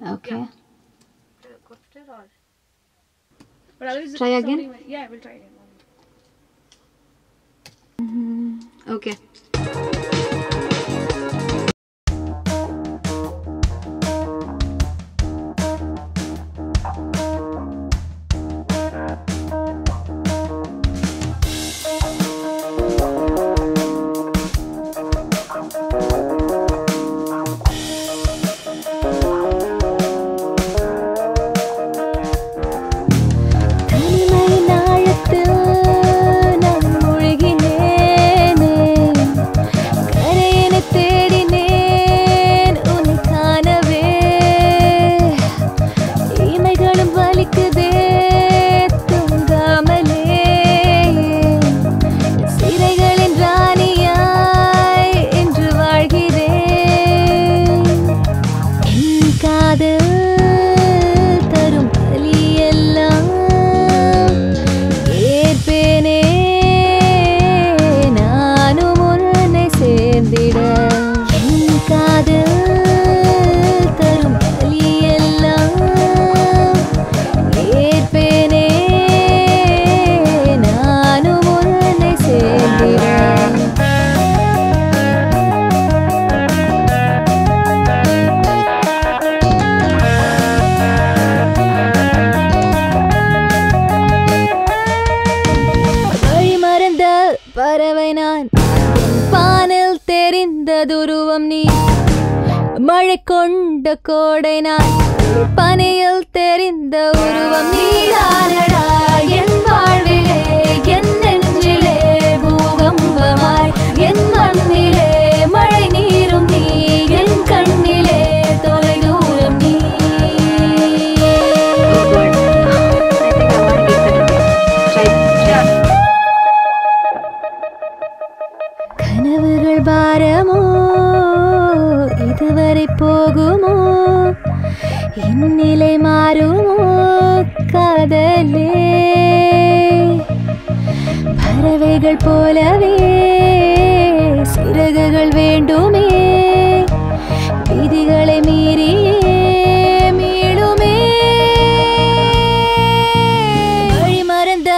Okay. Yeah. Got it or? But otherwise, Try again? Yeah, we'll try again. Okay. பறவை நான் பானில் தெரிந்ததுருவம் நீ மழை கொண்ட கோடை நான் பனியில் தெரிந்த உருவம் நீதானடா என் வாழ்விலே என் நெஞ்சிலே பூகம்பமாய் என் மண்ணிலே மழை நீரும் நீ என் கண்ணிலே தொலை தூரம் நீ கனவுகள் பாரமோ இதுவரை போகுமோ இந்நிலை மாறுமோ காதலே பறவைகள் போலவே சிறகுகள் வேண்டுமே விதிகளை மீறியே மீளுமே வழி மறந்த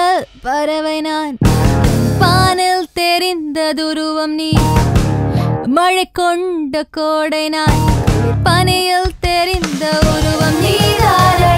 பறவை நான் பானில் தெரிந்ததுருவம் நீ மழை கொண்ட கோடை நான் பனியில் தெரிந்த உருவம் நீதானே